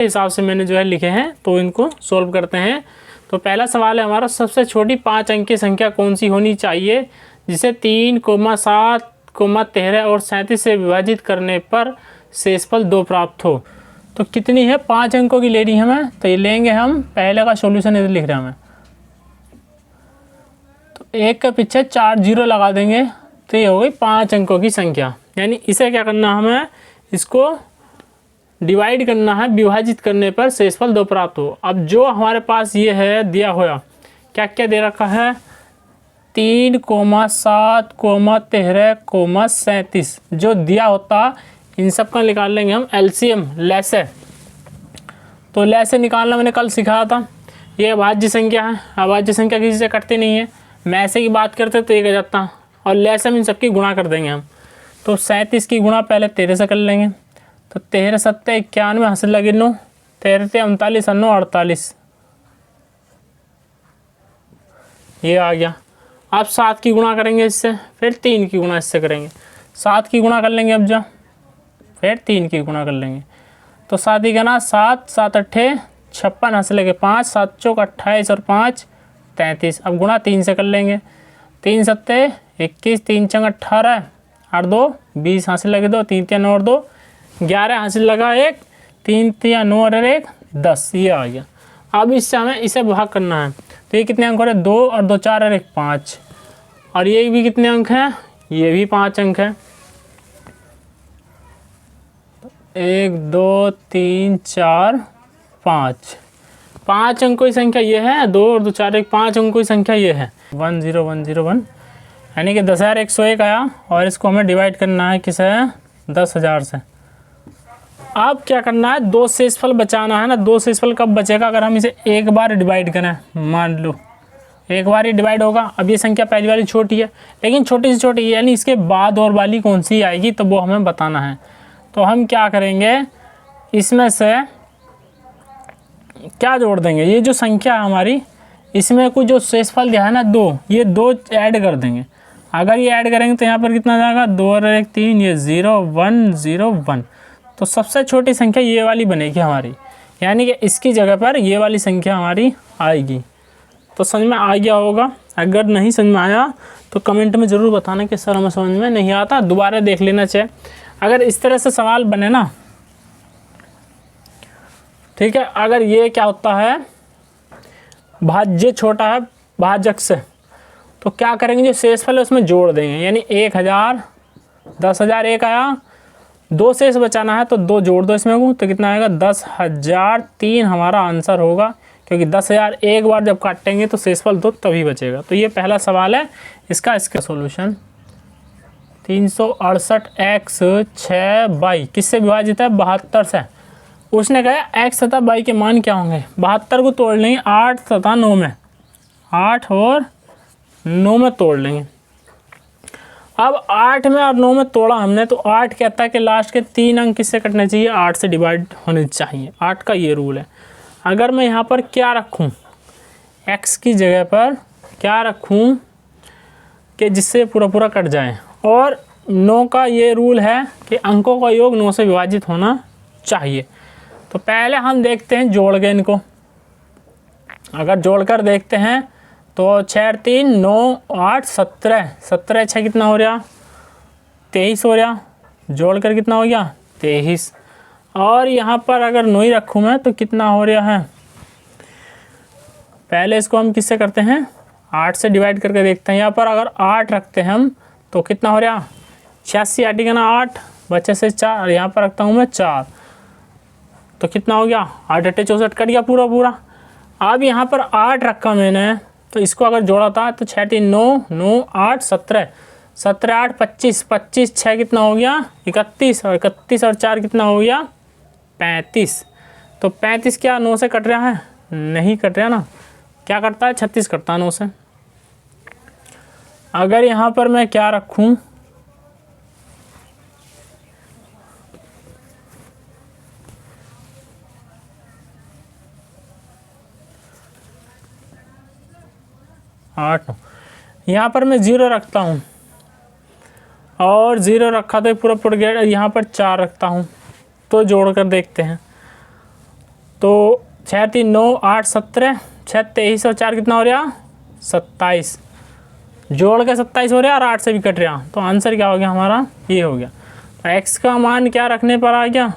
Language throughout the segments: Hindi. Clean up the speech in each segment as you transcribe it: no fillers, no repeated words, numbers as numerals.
हिसाब से मैंने जो है लिखे हैं, तो इनको सोल्व करते हैं। तो पहला सवाल है हमारा, सबसे छोटी 5 अंक की संख्या कौन सी होनी चाहिए जिसे 3, 7, 13 और 37 से विभाजित करने पर शेषफल 2 प्राप्त हो। तो कितनी है, 5 अंकों की लेनी है हमें। तो ये लेंगे हम, पहले का सॉल्यूशन इधर लिख रहे हैं हमें। तो 1 के पीछे 4 0 लगा देंगे, तो ये हो गई 5 अंकों की संख्या। यानी इसे क्या करना हमें, इसको डिवाइड करना है, विभाजित करने पर शेषफल 2 प्राप्त हो। अब जो हमारे पास ये है दिया हुआ, क्या क्या दे रखा है, 3, 7, 13, 37 जो दिया होता, इन सब का निकाल लेंगे हम एलसीएम, लैसे। तो लैसे निकालना मैंने कल सिखाया था। ये अभाज्य संख्या है, अभाज्य संख्या किसी से कटती नहीं है। मैं ऐसे की बात करते तो ये कह जाता, और लैसे में इन सबकी गुणा कर देंगे हम। तो 37 की गुणा पहले 13 से कर लेंगे। तो 13 7 91, हंस लगे 9, 13 39, 9 48, ये आ गया। अब 7 की गुणा करेंगे इससे, फिर 3 की गुणा इससे करेंगे। 7 की गुणा कर लेंगे अब जा, फिर 3 की गुणा कर लेंगे। तो 7 ही गना 7, 7 8 56, हंस लगे 5, 7 चौक 28 और 5 33। अब गुणा 3 से कर लेंगे। 3 7 21, 3 चंग 18 और 2 20, हंस लगे 2, 3 3 9 और 2 11, हासिल लगा 1, 3 3 9 और 1 10, ये आ गया। अब इससे हमें इसे भाग करना है। तो ये कितने अंक हो रहे हैं, 2 और 2 4 और 1 5, और ये भी कितने अंक हैं, ये भी 5 अंक है। 1 2 3 4 5, 5 अंकों की संख्या ये है। 2 और 2 4 1 5 अंकों की संख्या ये है। 10101, यानी कि 10,101 आया, और इसको हमें डिवाइड करना है किसे, 10,000 से। अब क्या करना है, 2 शेषफल बचाना है ना। 2 शेषफल कब बचेगा, अगर हम इसे एक बार डिवाइड करें। मान लो एक बार ही डिवाइड होगा। अब ये संख्या पहली वाली छोटी है, लेकिन छोटी से छोटी है, यानी इसके बाद और वाली कौन सी आएगी, तो वो हमें बताना है। तो हम क्या करेंगे, इसमें से क्या जोड़ देंगे, ये जो संख्या है हमारी, इसमें कुछ जो शेषफल दिया है ना 2, ये 2 ऐड कर देंगे। अगर ये ऐड करेंगे तो यहाँ पर कितना जाएगा, 2 और 1 3, ये 0 1 0 1। तो सबसे छोटी संख्या ये वाली बनेगी हमारी, यानी कि इसकी जगह पर ये वाली संख्या हमारी आएगी। तो समझ में आ गया होगा। अगर नहीं समझ में आया तो कमेंट में ज़रूर बताना कि सर हमें समझ में नहीं आता, दोबारा देख लेना चाहिए। अगर इस तरह से सवाल बने ना, ठीक है। अगर ये क्या होता है, भाज्य छोटा है भाजक से, तो क्या करेंगे, जो शेषफल है उसमें जोड़ देंगे। यानी 1000, 10,000 एक आया, 2 शेष बचाना है तो 2 जोड़ दो इसमें को, तो कितना आएगा, 10,003 हमारा आंसर होगा। क्योंकि 10,000 एक बार जब काटेंगे तो शेषफल 2 तभी बचेगा। तो ये पहला सवाल है इसका सॉल्यूशन। 368x 6y किससे विभाजित है, 72 से। उसने कहा x तथा y के मान क्या होंगे। 72 को तोड़ लेंगे 8 तथा 9 में, 8 और 9 में तोड़ लेंगे। अब 8 में और 9 में तोड़ा हमने, तो 8 कहता है कि लास्ट के 3 अंक किससे कटने चाहिए, 8 से डिवाइड होने चाहिए। 8 का ये रूल है। अगर मैं यहाँ पर क्या रखूँ, x की जगह पर क्या रखूँ कि जिससे पूरा पूरा कट जाए, और 9 का ये रूल है कि अंकों का योग 9 से विभाजित होना चाहिए। तो पहले हम देखते हैं जोड़ के इनको। अगर जोड़कर देखते हैं तो 6 3 9 8 17, 17 6 कितना हो रहा, 23 हो रहा। जोड़कर कितना हो गया, 23। और यहाँ पर अगर 9 ही रखूँ मैं तो कितना हो रहा है, पहले इसको हम किससे करते हैं, 8 से डिवाइड करके देखते हैं। यहाँ पर अगर 8 रखते हैं हम तो कितना हो रहा, 86 8 का ना 8 बच्चे से 4, यहाँ पर रखता हूँ मैं 4, तो कितना हो गया, 8 8 64 कट गया पूरा पूरा। अब यहाँ पर 8 रखा मैंने, तो इसको अगर जोड़ा था तो 6 3 9 9 8 17, 17 8 25, 25 6 कितना हो गया, 31, और 31 और 4 कितना हो गया, 35। तो 35 क्या 9 से कट रहा है, नहीं कट रहा ना। क्या करता है, 36 कटता है 9 से। अगर यहाँ पर मैं क्या रखूँ, यहाँ पर मैं 0 रखता हूँ, और 0 रखा तो पूरा पड़ गया। यहाँ पर 4 रखता हूँ, तो जोड़ कर देखते हैं। तो 6 3 9 8 17, 6 23 और 4 कितना हो रहा 27, जोड़ के 27 हो रहा और 8 से भी कट रहा। तो आंसर क्या हो गया हमारा, ये हो गया। तो x का मान क्या रखने पर आ गया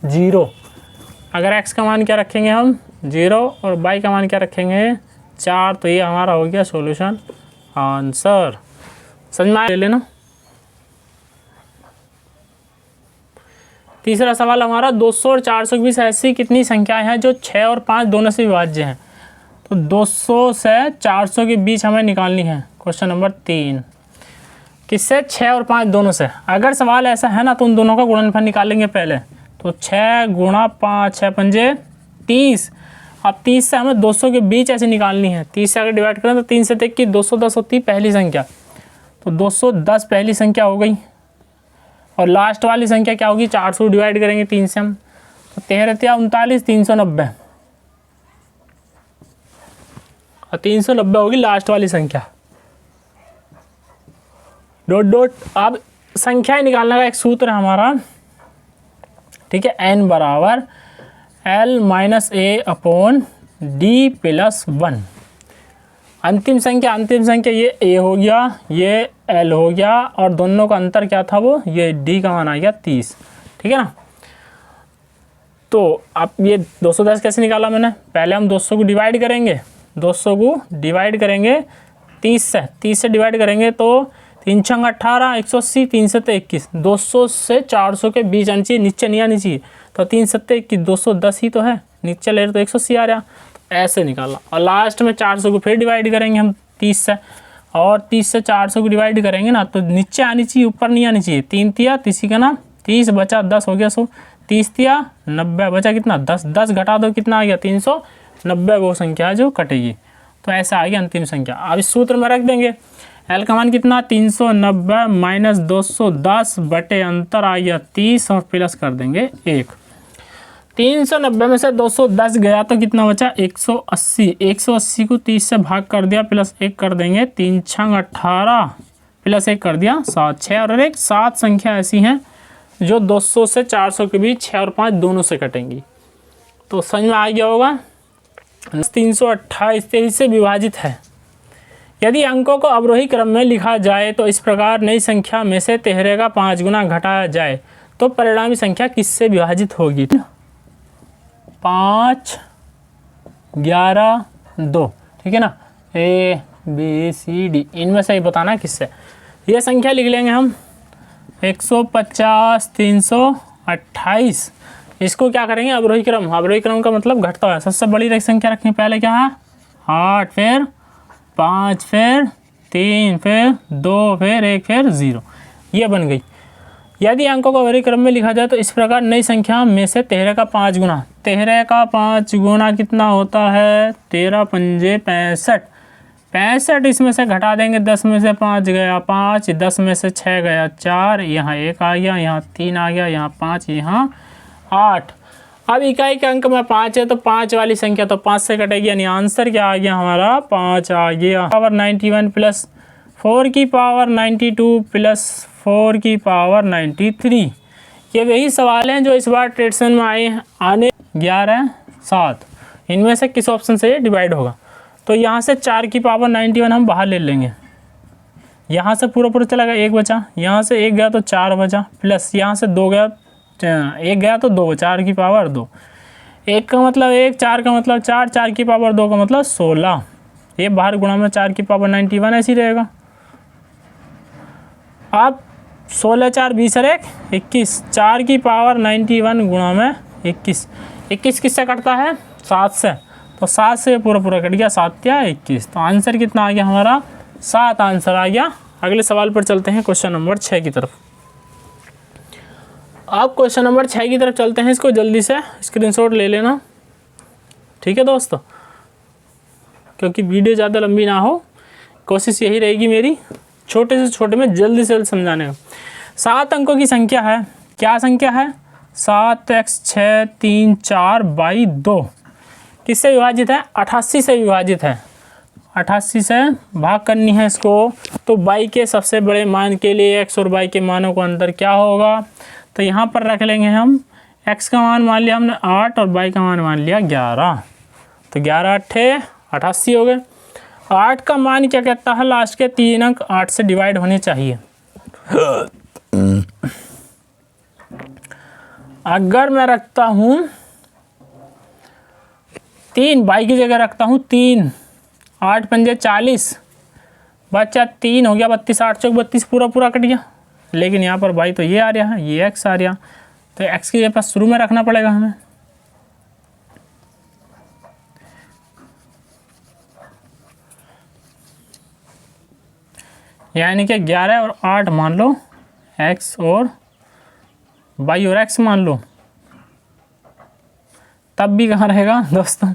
0। अगर x का मान क्या रखेंगे हम 0 और y का मान क्या रखेंगे 4, तो ये हमारा हो गया सॉल्यूशन आंसर। समझ में ले लेना। तीसरा सवाल हमारा 200 और 420 ऐसी कितनी संख्याएं हैं जो 6 और 5 दोनों से विभाज्य हैं। तो 200 से 400 के बीच हमें निकालनी है। क्वेश्चन नंबर 3 किससे 6 और 5 दोनों से। अगर सवाल ऐसा है ना तो उन दोनों का गुणनफल निकालेंगे पहले। तो 6 गुणा 5, 6 पंजे 30। अब 30 से हमें 200 के बीच ऐसे निकालनी है। 30 से अगर डिवाइड करें तो 3 से 21 210 होती है पहली संख्या। तो 210 पहली संख्या हो गई और लास्ट वाली संख्या क्या होगी 400 डिवाइड करेंगे 3 से हम। तो 13 39 390 और 390 होगी लास्ट वाली संख्या। Dot dot. अब संख्याएं निकालने का एक सूत्र है हमारा, ठीक है, n बराबर L-A/D+1। अंतिम संख्या ये a हो गया, ये l हो गया और दोनों का अंतर क्या था वो ये d का मान आ गया 30, ठीक है ना। तो अब ये 210 कैसे निकाला मैंने, पहले हम 200 को डिवाइड करेंगे, 200 को डिवाइड करेंगे 30 से डिवाइड करेंगे तो 3 छंग 18 180 3 सत्ते 21। 200 से 400 के बीच आनी चाहिए, नीचे नहीं आनी चाहिए। तो 3 सत्ते 21 210 ही तो है, नीचे ले तो 180 आ रहा। तो ऐसे निकालना और लास्ट में 400 को फिर डिवाइड करेंगे हम 30 से और 30 से 400 को डिवाइड करेंगे ना तो नीचे आनी चाहिए, ऊपर नहीं आनी चाहिए। 3 तिया 30 का ना 30 बचा 10 हो गया 100, 30 तिया 90 बचा कितना 10, 10 घटा दो कितना आ गया 390 वो संख्या है जो कटेगी। तो ऐसा आ गया अंतिम संख्या। अब इस सूत्र में रख देंगे L का मान कितना 390 माइनस 210 बटे अंतर आ गया 30 और प्लस कर देंगे 1। 390 में से 210 गया तो कितना बचा 180। 180 को 30 से भाग कर दिया प्लस 1 कर देंगे 3 छंग 18 प्लस 1 कर दिया 7। 6 और 1 7 संख्या ऐसी हैं जो 200 से 400 के बीच 6 और 5 दोनों से कटेंगी। तो समझ में आ गया होगा। 328 23 से विभाजित है। यदि अंकों को अवरोही क्रम में लिखा जाए तो इस प्रकार नई संख्या में से 13 का 5 गुना घटाया जाए तो परिणामी संख्या किससे विभाजित होगी। 5 11 2, ठीक है ना, A B C D इनमें से ही बताना किससे। ये संख्या लिख लेंगे हम 150 328। इसको क्या करेंगे अवरोही क्रम। अवरोही क्रम का मतलब घटता है। सबसे बड़ी संख्या रखें पहले क्या है 8, फिर 5, फिर 3, फिर 2, फिर 1, फिर 0, ये बन गई। यदि अंकों को अवरोही क्रम में लिखा जाए तो इस प्रकार नई संख्या में से 13 का 5 गुना। 13 का 5 गुना कितना होता है 13 पंजे 65। 65 इसमें से घटा देंगे 10 में से 5 गया 5, 10 में से 6 गया 4, यहाँ 1 आ गया, यहाँ 3 आ गया, यहाँ 5, यहाँ 8। अब इकाई के अंक में 5 है तो 5 वाली संख्या तो 5 से कटेगी, यानी आंसर क्या आ गया हमारा 5 आ गया। पावर 91 प्लस 4 की पावर 92 प्लस 4 की पावर 93। ये वही सवाल हैं जो इस बार ट्रेडसन में आए हैं, आने 11 7। इनमें से किस ऑप्शन से ये डिवाइड होगा। तो यहाँ से 4 की पावर 91 हम बाहर ले लेंगे, यहाँ से पूरा चला गया 1 बचा, यहाँ से 1 गया तो 4 बचा, प्लस यहाँ से 2 गया 1 गया तो 2, 4 की पावर 2। 1 का मतलब 1, 4 का मतलब 4, 4 की पावर 2 का मतलब 16। ये बाहर गुणा में 4 की पावर 91 ऐसी रहेगा। अब 16 4 20 और 1 21, 4 की पावर 91 गुणा में 21। 21 किससे कटता है 7 से, तो 7 से पूरा कट गया 7 या 21। तो आंसर कितना आ गया हमारा 7 आंसर आ गया। अगले सवाल पर चलते हैं क्वेश्चन नंबर 6 की तरफ। आप क्वेश्चन नंबर 6 की तरफ चलते हैं, इसको जल्दी से स्क्रीनशॉट ले लेना, ठीक है दोस्तों, क्योंकि वीडियो ज़्यादा लंबी ना हो। कोशिश यही रहेगी मेरी छोटे से छोटे में जल्दी से जल्द समझाने का। 7 अंकों की संख्या है, क्या संख्या है 7x 6 3 4 बाई 2 किससे विभाजित है 88 से विभाजित है। 88 से भाग करनी है इसको, तो बाई के सबसे बड़े मान के लिए x और y के मानों का अंतर क्या होगा। तो यहाँ पर रख लेंगे हम x का मान मान लिया हमने 8 और y का मान मान लिया 11। तो 11 8 88 हो गए। 8 का मान क्या कहता है, लास्ट के 3 अंक 8 से डिवाइड होने चाहिए। अगर मैं रखता हूँ 3, y की जगह रखता हूँ 3, 8 पंजे 40, बच्चा 3 हो गया 32, 8 चौक 32 पूरा पूरा कट गया। लेकिन यहाँ पर y तो ये आ रहा है, ये x आ रहा, तो x की जगह शुरू में रखना पड़ेगा हमें। यानी कि 11 और 8 मान लो x और y और x मान लो, तब भी कहाँ रहेगा दोस्तों,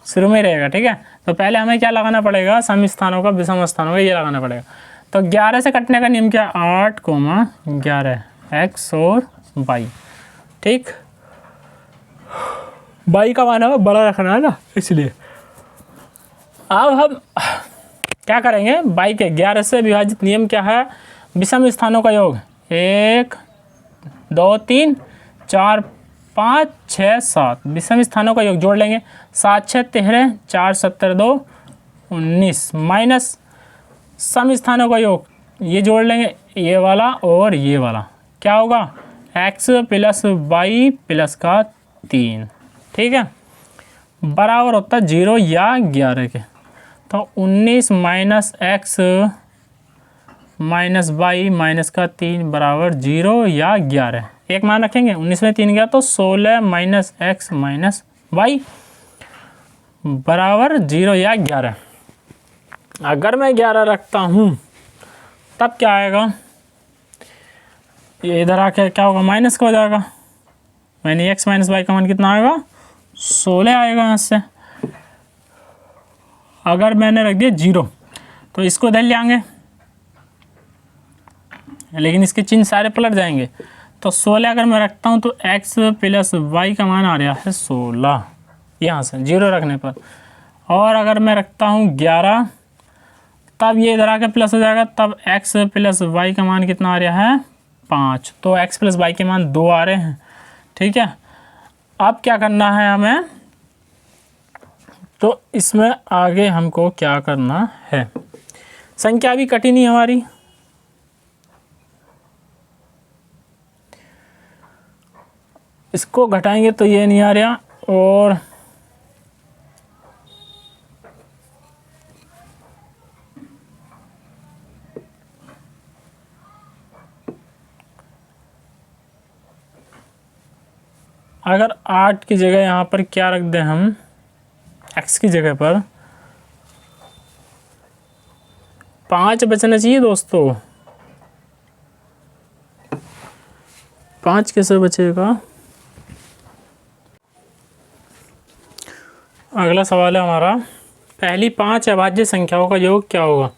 शुरू में रहेगा। ठीक है, तो पहले हमें क्या लगाना पड़ेगा, सम स्थानों का विषम स्थानों का ये लगाना पड़ेगा। तो 11 से कटने का नियम क्या, 8, 11 x और y। ठीक, y का मान हमें बड़ा रखना है ना, इसलिए अब हम क्या करेंगे, y के 11 से विभाजित नियम क्या है, विषम स्थानों का योग 1 2 3 4 5 6 7, विषम स्थानों का योग जोड़ लेंगे, 7 6 13, 4 17 2 19, माइनस सम स्थानों का योग ये जोड़ लेंगे, ये वाला और ये वाला, क्या होगा x प्लस y प्लस का 3। ठीक है, बराबर होता है 0 या 11 के। तो 19 minus x minus y minus का 3 बराबर 0 या 11। एक मान रखेंगे, 19 में 3 गया तो 16 माइनस x माइनस y बराबर 0 या 11। अगर मैं 11 रखता हूँ तब क्या आएगा, ये इधर आके क्या होगा, माइनस का हो जाएगा, यानी x माइनस y का मान कितना आएगा, 16 आएगा यहाँ से। अगर मैंने रख दिया 0 तो इसको इधर ले आएंगे, लेकिन इसके चिन्ह सारे पलट जाएंगे। तो 16 अगर मैं रखता हूँ तो x प्लस y का मान आ रहा है 16 यहाँ से 0 रखने पर। और अगर मैं रखता हूँ 11 तब ये इधर आके प्लस हो जाएगा, तब x प्लस y का मान कितना आ रहा है 5। तो x प्लस y के मान 2 आ रहे हैं। ठीक है, अब क्या करना है हमें, तो इसमें आगे हमको क्या करना है, संख्या भी कटी नहीं हमारी, इसको घटाएंगे तो ये नहीं आ रहा, और अगर 8 की जगह यहाँ पर क्या रख दें हम, x की जगह पर 5 बचना चाहिए दोस्तों। 5 कैसे बचेगा, अगला सवाल है हमारा, पहली 5 अभाज्य संख्याओं का योग क्या होगा।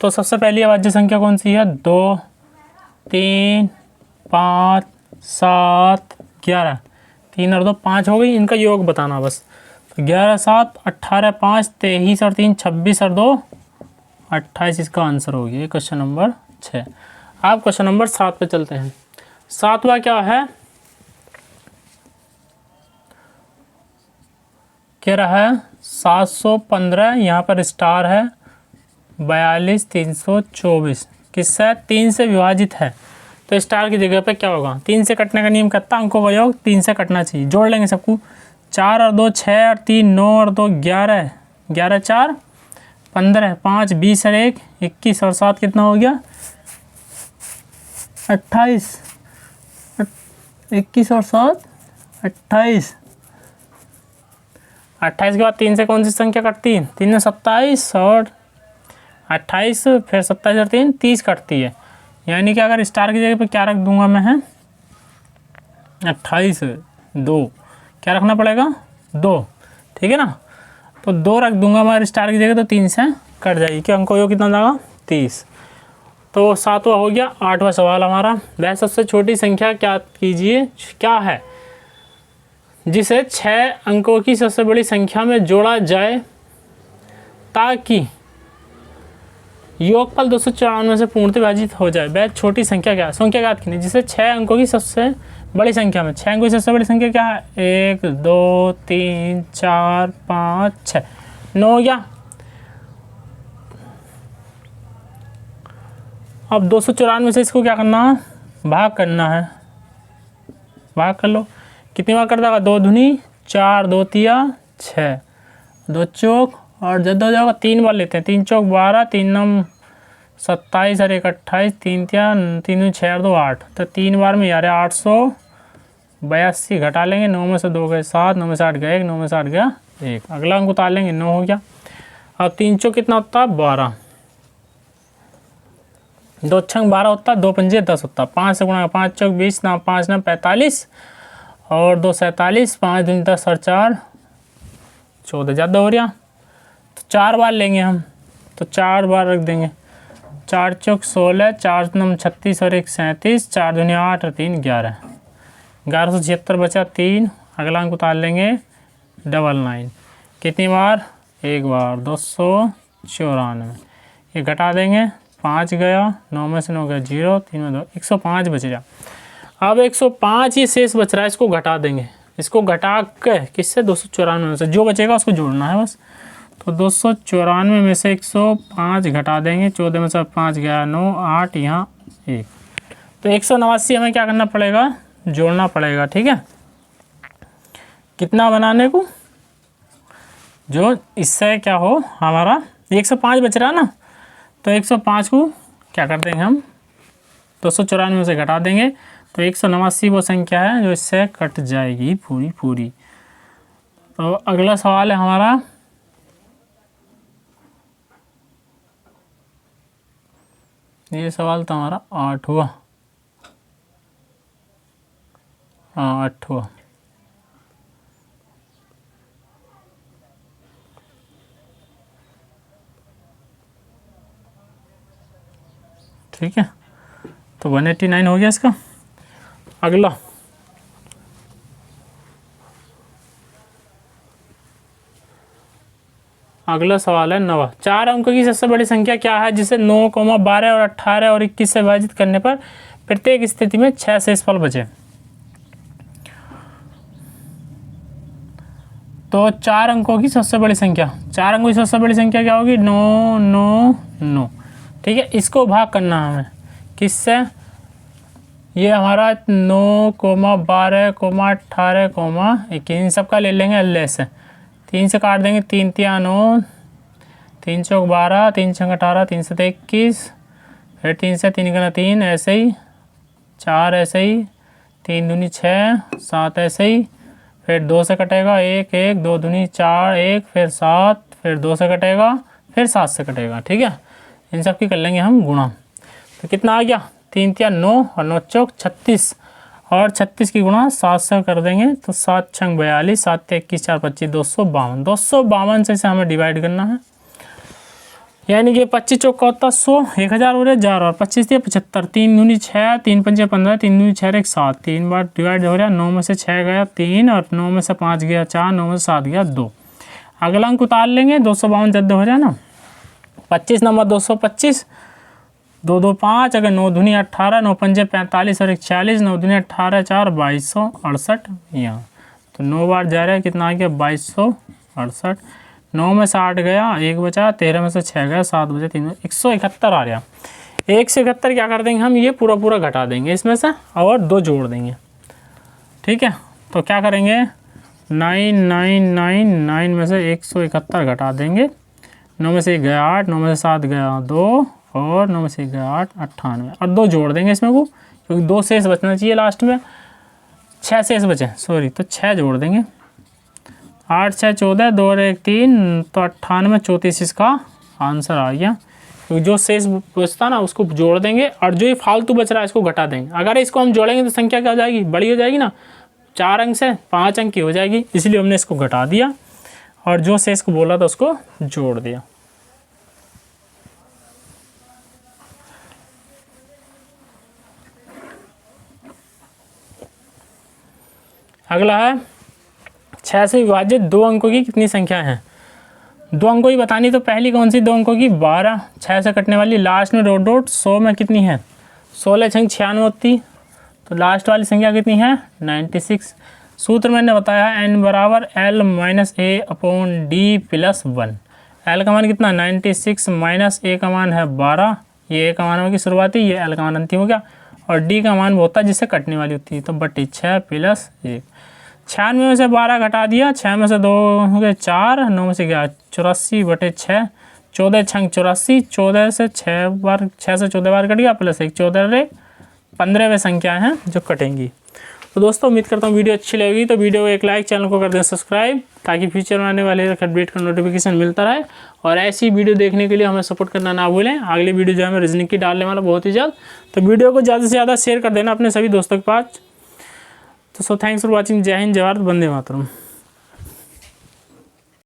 तो सबसे पहली अभाज्य संख्या कौन सी है, 2 3 5 7 11, 3 और 2 5 हो गई, इनका योग बताना बस। तो 11 7 18 5 23 और 3 26 और 2 28, इसका आंसर हो गया क्वेश्चन नंबर 6। आप क्वेश्चन नंबर 7 पे चलते हैं। 7वां क्या है, कह रहा है 715, यहाँ पर स्टार है 42 324, किससे 3 से विभाजित है, तो स्टार की जगह पे क्या होगा, 3 से कटने का नियम कहता है अंकों का योग 3 से कटना चाहिए। जोड़ लेंगे सबको, 4 और 2 6 और 3 9 और 2 11, 11 4 15, 5 20 और 1 21 और 7 कितना हो गया 28, 21 और 7 28। 28 के बाद 3 से कौन सी संख्या कटती है, 3 में 27 और 28, फिर 27 और 3 30 कटती है। यानी कि अगर स्टार की जगह पे क्या रख दूंगा मैं, है 28 2, क्या रखना पड़ेगा 2, ठीक है ना, तो 2 रख दूंगा मैं स्टार की जगह, तो 3 से कट जाएगी, कि अंकों योग कितना जाएगा 30। तो 7वां हो गया। 8वां सवाल हमारा, वह सबसे छोटी संख्या क्या कीजिए क्या है जिसे 6 अंकों की सबसे बड़ी संख्या में जोड़ा जाए ताकि योगफल 294 से पूर्णतः विभाजित हो जाए वह छोटी संख्या क्या है? संख्या ज्ञात कीजिए जिसे 6 अंकों की सबसे बड़ी संख्या में 6 अंकों की सबसे बड़ी संख्या क्या है? 1 2 3 4 5 6 9 हो गया। अब 294 से इसको क्या करना है? भाग करना है। भाग कर लो। कितनी बार कर देगा? 2 दूनी 4, 2 तिया 6, 2 चौक और जब हो जाएगा 3 बार लेते हैं। 3 चौक 12, 3 नम 27 और 1 28, 3 तिया 3 6 और 2 8, तो 3 बार में यार 882 घटा लेंगे। 9 में से 2 गए 7, 9 में से 8 गए 1, 9 में से 8 गया 1। अगला अंक उतार लेंगे 9 हो गया। अब 3 चौक कितना होता है? 12, 2 छंग 12 होता है, 2 पंजे 10 होता है। 5 से गुणा 5 चौक 20 ना 5 ना 45 और 2 47, 5 दूनी 10 और 4 14, ज़्यादा हो रहा तो 4 बार लेंगे हम, तो 4 बार रख देंगे। 4 चौक 16, 4 नम 36 और 1 37, 4 दूनी 8 और 3 11, 1176 बचा 3। अगला अंक उतार लेंगे 99। कितनी बार? 1 बार। 294 ये घटा देंगे, 5 गया, 9 में से 9 गया 0, 3 में 2, 105 बच गया। अब 105 ये शेष बच रहा है, इसको घटा देंगे। इसको घटा के किससे? 294 में से जो बचेगा उसको जोड़ना है बस। तो 294 में से 105 घटा देंगे। 14 में से 5 गया 9, 8 यहाँ 1, तो 189 हमें क्या करना पड़ेगा? जोड़ना पड़ेगा। ठीक है, कितना बनाने को? जो इससे क्या हो हमारा 105 बच रहा है ना, तो 105 को क्या कर देंगे हम? 294 में से घटा देंगे, तो 189 वो संख्या है जो इससे कट जाएगी पूरी। तो अगला सवाल है हमारा, ये सवाल तो हमारा 8 हुआ। हाँ 8 हुआ। ठीक है, तो 189 हो गया इसका। अगला सवाल है 9। 4 अंकों की सबसे बड़ी संख्या क्या है जिसे 9, 12 और 18 और 21 से विभाजित करने पर प्रत्येक स्थिति में 6 शेषफल बचे? तो 4 अंकों की सबसे बड़ी संख्या, 4 अंकों की सबसे बड़ी संख्या क्या होगी? 9 9 9। ठीक है, इसको भाग करना है हमें किससे? ये हमारा 9, 12, 18, 21 इन सबका ले लेंगे अल्ले से। 3 से काट देंगे, 3 तिया 9, 3 चौक 12, 3 छंग 18, 3 से 21, फिर 3 से 3 गुना 3 ऐसे ही, 4 ऐसे ही, 3 दूनी 6, 7 ऐसे ही, फिर 2 से कटेगा 1 1, 2 दूनी 4 1, फिर 7, फिर 2 से कटेगा, फिर 7 से कटेगा। ठीक है, इन सब की कर लेंगे हम गुणा। तो कितना आ गया? 3 तिया 9 और 9 चौक 36 और 36 की गुणा 7 से कर देंगे, तो 7 छंग 42, 7 ते 21, 4 25, 252। 252 से इसे हमें डिवाइड करना है, यानी कि 25 चौक का होता 100, 1000 हो रहा है 1000 और 25 दिया 75, 3 दूनी 6, 3 पंजे 15, 3 दूनी 6 1 7, 3 बार डिवाइड हो रहा है। 9 में से 6 गया 3 और 9 में से 5 गया 4, 9 में से 7 गया 2। अगला अंक उतार लेंगे, 252 जद्द हो जाए ना, 25 नंबर 225, 2 2 5, अगर 9 दूनी 18, 9 पंजे 45 और 1 40, 9 दूनी 18 4 2268 यहाँ, तो 9 बार जा रहा है, कितना आ गया? 2268। 9 में से 8 गया 1 बचा, 13 में से 6 गया 7 बचे 3, 171 आ रहा। 171 क्या कर देंगे हम? ये पूरा घटा देंगे इसमें से और 2 जोड़ देंगे। ठीक है, तो क्या करेंगे? 9999 में से 171 घटा देंगे। 9 में से 1 गया 8, 9 में से 7 गया 2 और 9 में से 1 गया 8, 98 और 2 जोड़ देंगे इसमें को, क्योंकि 2 शेष बचना चाहिए लास्ट में। 6 शेष बचे, सॉरी, तो 6 जोड़ देंगे। 8 6 14, 2 और 1 3, तो 98 34 इसका आंसर आ गया। क्योंकि जो शेष बचता ना उसको जोड़ देंगे और जो ये फालतू बच रहा है इसको घटा देंगे। अगर इसको हम जोड़ेंगे तो संख्या क्या हो जाएगी? बड़ी हो जाएगी ना, 4 अंक से 5 अंक की हो जाएगी, इसलिए हमने इसको घटा दिया और जो शेष को बोला था उसको जोड़ दिया। अगला है 6 से विभाजित 2 अंकों की कितनी संख्या है? दो अंकों की बतानी, तो पहली कौन सी 2 अंकों की 12, 6 से कटने वाली, लास्ट में डॉट डॉट 100 में कितनी है 16 छंग 96 होती, तो लास्ट वाली संख्या कितनी है 96। सूत्र मैंने बताया n बराबर l माइनस ए अपॉन डी प्लस 1। l का मान कितना 96 माइनस a का मान है 12, ये a का मान होगी शुरुआती, ये l का मान अंतिम हो गया, और d का मान वो होता है जिससे कटने वाली होती है, तो बट्टी 6 प्लस 1। 96 में से 12 घटा दिया, 6 में से 2 हो गए 4, 9 में से गया 84 बटे 6, 14 छंग 84, 14 से 6 बार 6 से 14 बार कट गया, प्लस 1 14 15वें संख्या हैं जो कटेंगी। तो दोस्तों उम्मीद करता हूँ वीडियो अच्छी लगेगी, तो वीडियो को एक लाइक, चैनल को कर दें सब्सक्राइब, ताकि फ्यूचर में आने वाले अपडेट का नोटिफिकेशन मिलता रहे। और ऐसी वीडियो देखने के लिए हमें सपोर्ट करना ना भूलें। अगली वीडियो जो है मैं रीजनिंग की डालने वाला बहुत ही जल्द, तो वीडियो को ज़्यादा से ज़्यादा शेयर कर देना अपने सभी दोस्तों के पास। तो थैंक्स फॉर वॉचिंग। जय हिंद, जय भारत, वंदे मातरम।